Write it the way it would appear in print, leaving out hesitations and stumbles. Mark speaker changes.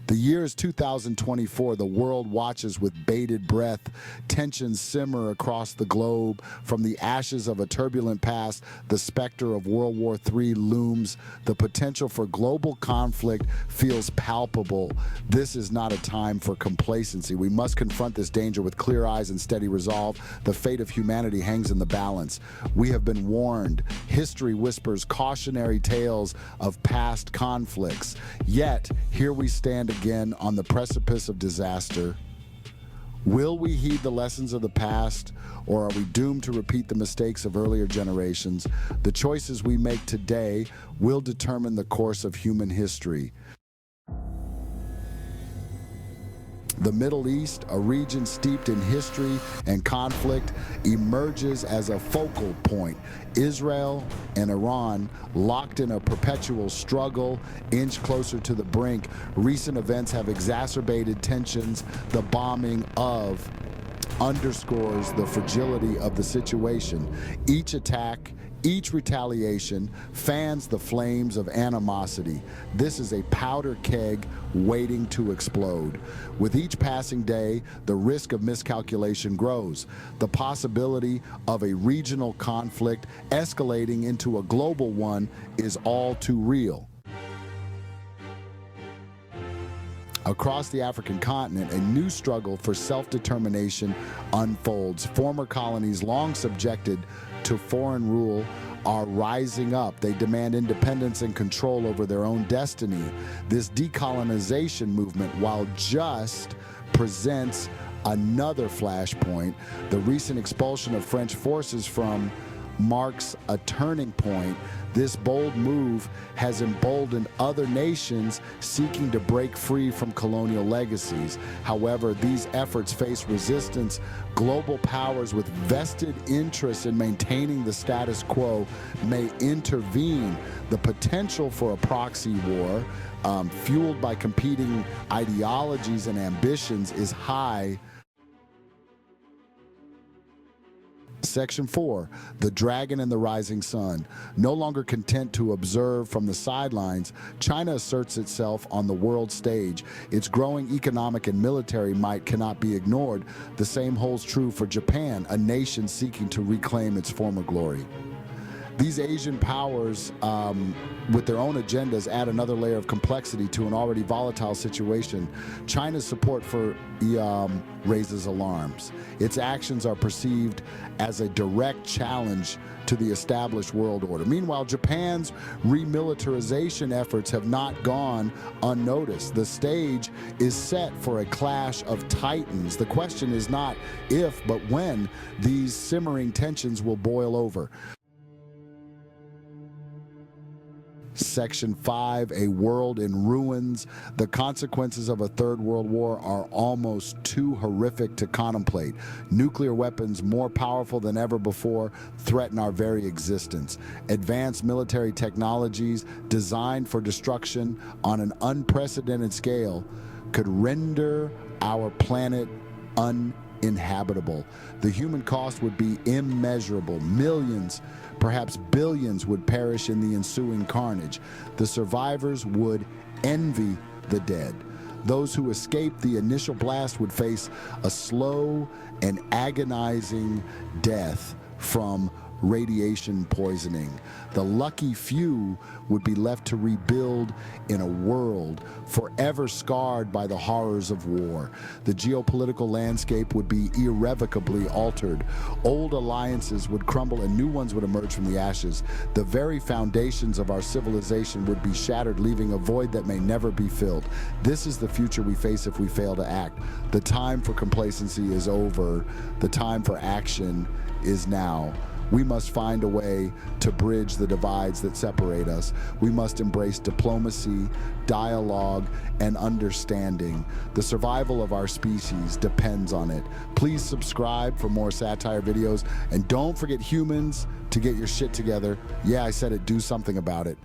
Speaker 1: The year is 2024. The world watches with bated breath. Tensions simmer across the globe. From the ashes of a turbulent past, the specter of World War III looms. The potential for global conflict feels palpable. This is not a time for complacency. We must confront this danger with clear eyes and steady resolve. The fate of humanity hangs in the balance. We have been warned. History whispers cautionary tales of past conflicts. Yet, here we stand again on the precipice of disaster. Will we heed the lessons of the past, or are we doomed to repeat the mistakes of earlier generations? The choices we make today will determine the course of human history. The Middle East, a region steeped in history and conflict, emerges as a focal point. Israel and Iran, locked in a perpetual struggle, inch closer to the brink. Recent events have exacerbated tensions. The bombing of underscores the fragility of the situation. Each attack, each retaliation fans the flames of animosity. This is a powder keg waiting to explode. With each passing day, the risk of miscalculation grows. The possibility of a regional conflict escalating into a global one is all too real. Across the African continent, a new struggle for self-determination unfolds. Former colonies long subjected to foreign rule are rising up. They demand independence and control over their own destiny. This decolonization movement, while just, presents another flashpoint. The recent expulsion of French forces marks a turning point. This bold move has emboldened other nations seeking to break free from colonial legacies. However, these efforts face resistance. Global powers with vested interests in maintaining the status quo may intervene. The potential for a proxy war, fueled by competing ideologies and ambitions, is high. Section 4, the dragon and the rising sun. No longer content to observe from the sidelines, China asserts itself on the world stage. Its growing economic and military might cannot be ignored. The same holds true for Japan, a nation seeking to reclaim its former glory. These Asian powers, with their own agendas, add another layer of complexity to an already volatile situation. China's support for raises alarms. Its actions are perceived as a direct challenge to the established world order. Meanwhile, Japan's remilitarization efforts have not gone unnoticed. The stage is set for a clash of titans. The question is not if, but when these simmering tensions will boil over. Section 5, a world in ruins. The consequences of a third world war are almost too horrific to contemplate. Nuclear weapons, more powerful than ever before, threaten our very existence. Advanced military technologies designed for destruction on an unprecedented scale could render our planet uninhabitable. The human cost would be immeasurable. Millions, perhaps billions, would perish in the ensuing carnage. The survivors would envy the dead. Those who escaped the initial blast would face a slow and agonizing death from radiation poisoning. The lucky few would be left to rebuild in a world forever scarred by the horrors of war. The geopolitical landscape would be irrevocably altered. Old alliances would crumble and new ones would emerge from the ashes. The very foundations of our civilization would be shattered, leaving a void that may never be filled. This is the future we face if we fail to act. The time for complacency is over. The time for action is now. We must find a way to bridge the divides that separate us. We must embrace diplomacy, dialogue, and understanding. The survival of our species depends on it. Please subscribe for more satire videos, and don't forget, humans, to get your shit together. Yeah, I said it, do something about it.